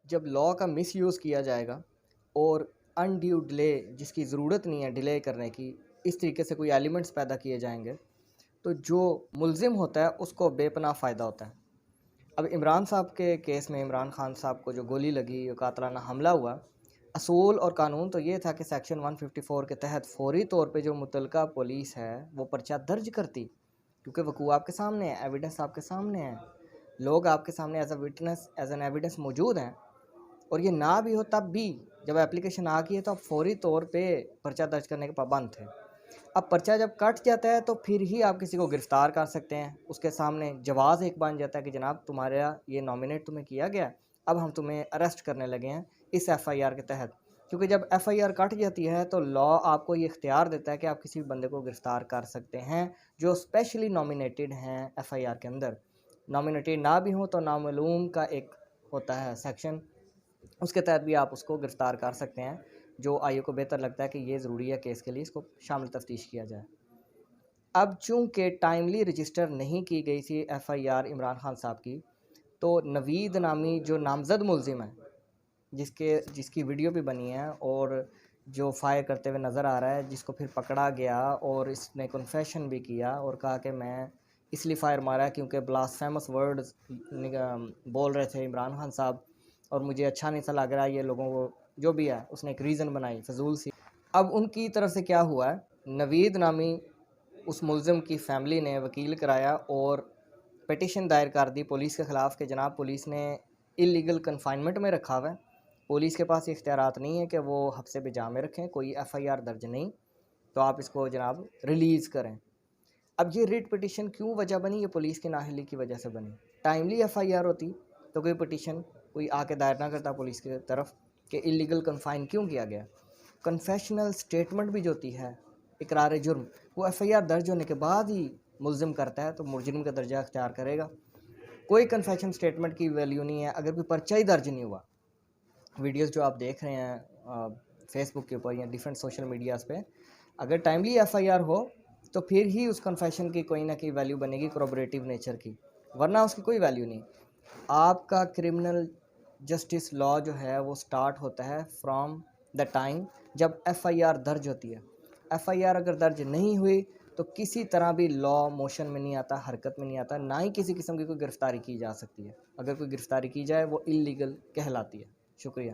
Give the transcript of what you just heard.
جب لاء کا مس یوز کیا جائے گا اور انڈیو ڈیلے جس کی ضرورت نہیں ہے ڈیلے کرنے کی، اس طریقے سے کوئی ایلیمنٹس پیدا کیے جائیں گے تو جو ملزم ہوتا ہے اس کو بے پناہ فائدہ ہوتا ہے۔ اب عمران صاحب کے کیس میں عمران خان صاحب کو جو گولی لگی، قاتلانہ حملہ ہوا، اصول اور قانون تو یہ تھا کہ سیکشن 154 کے تحت فوری طور پہ جو متعلقہ پولیس ہے وہ پرچہ درج کرتی، کیونکہ وقوع آپ کے سامنے ہے، ایویڈنس آپ کے سامنے ہے، لوگ آپ کے سامنے as a witness as an evidence موجود ہیں، اور یہ نہ بھی ہو تب بھی جب اپلیکیشن آ گئی ہے تو آپ فوری طور پہ پرچہ درج کرنے کے پابند تھے۔ اب پرچہ جب کٹ جاتا ہے تو پھر ہی آپ کسی کو گرفتار کر سکتے ہیں، اس کے سامنے جواز ایک بن جاتا ہے کہ جناب تمہارا یہ نامینیٹ تمہیں کیا گیا، اب ہم تمہیں اریسٹ کرنے لگے ہیں اس ایف آئی آر کے تحت، کیونکہ جب ایف آئی آر کٹ جاتی ہے تو لاء آپ کو یہ اختیار دیتا ہے کہ آپ کسی بھی بندے کو گرفتار کر سکتے ہیں جو اسپیشلی نامینیٹڈ ہیں ایف آئی آر کے اندر۔ نامینیٹڈ نہ بھی ہوں تو نامعلوم کا ایک ہوتا ہے سیکشن، اس کے تحت بھی آپ اس کو گرفتار کر سکتے ہیں، جو آئی او کو بہتر لگتا ہے کہ یہ ضروری ہے کیس کے لیے اس کو شامل تفتیش کیا جائے۔ اب چونکہ ٹائملی رجسٹر نہیں کی گئی تھی F I R Imran Khan صاحب کی، تو نوید نامی جو نامزد ملزم ہے جس کی ویڈیو بھی بنی ہے اور جو فائر کرتے ہوئے نظر آ رہا ہے، جس کو پھر پکڑا گیا اور اس نے کنفیشن بھی کیا اور کہا کہ میں اس لیے فائر مارا کیونکہ بلاسفیمس ورڈز بول رہے تھے عمران خان صاحب اور مجھے اچھا نہیں سا لگ رہا یہ لوگوں کو، جو بھی ہے اس نے ایک ریزن بنائی فضول سی۔ اب ان کی طرف سے کیا ہوا ہے، نوید نامی اس ملزم کی فیملی نے وکیل کرایا اور پٹیشن دائر کر دی پولیس کے خلاف کہ جناب پولیس نے اللیگل کنفائنمنٹ میں رکھا ہوا ہے، پولیس کے پاس یہ اختیارات نہیں ہے کہ وہ حبس بجا میں رکھیں، کوئی ایف آئی آر درج نہیں، تو آپ اس کو جناب ریلیز کریں۔ اب یہ ریٹ پٹیشن کیوں وجہ بنی؟ یہ پولیس کی نااہلی کی وجہ سے بنی۔ ٹائملی ایف آئی آر ہوتی تو کوئی پٹیشن کوئی آ کے دائر نہ کرتا پولیس کی طرف کہ اللیگل کنفائن کیوں کیا گیا۔ کنفیشنل سٹیٹمنٹ بھی جو ہوتی ہے اقرار جرم، وہ ایف آئی آر درج ہونے کے بعد ہی ملزم کرتا ہے تو مجرم کا درجہ اختیار کرے گا۔ کوئی کنفیشن سٹیٹمنٹ کی ویلیو نہیں ہے اگر کوئی پرچہ ہی درج نہیں ہوا۔ ویڈیوز جو آپ دیکھ رہے ہیں فیس بک کے اوپر یا ڈیفرنٹ سوشل میڈیاز پہ، اگر ٹائملی ایف آئی آر ہو تو پھر ہی اس کنفیشن کی کوئی نہ کوئی ویلیو بنے گی کوربریٹیو نیچر کی، ورنہ اس کی کوئی ویلیو نہیں۔ آپ کا کرمنل جسٹس لاء جو ہے وہ سٹارٹ ہوتا ہے فرام دا ٹائم جب ایف آئی آر درج ہوتی ہے۔ ایف آئی آر اگر درج نہیں ہوئی تو کسی طرح بھی لاء موشن میں نہیں آتا، حرکت میں نہیں آتا، نہ ہی کسی قسم کی کوئی گرفتاری کی جا سکتی ہے۔ اگر کوئی گرفتاری کی جائے وہ اللیگل کہلاتی ہے۔ شکریہ۔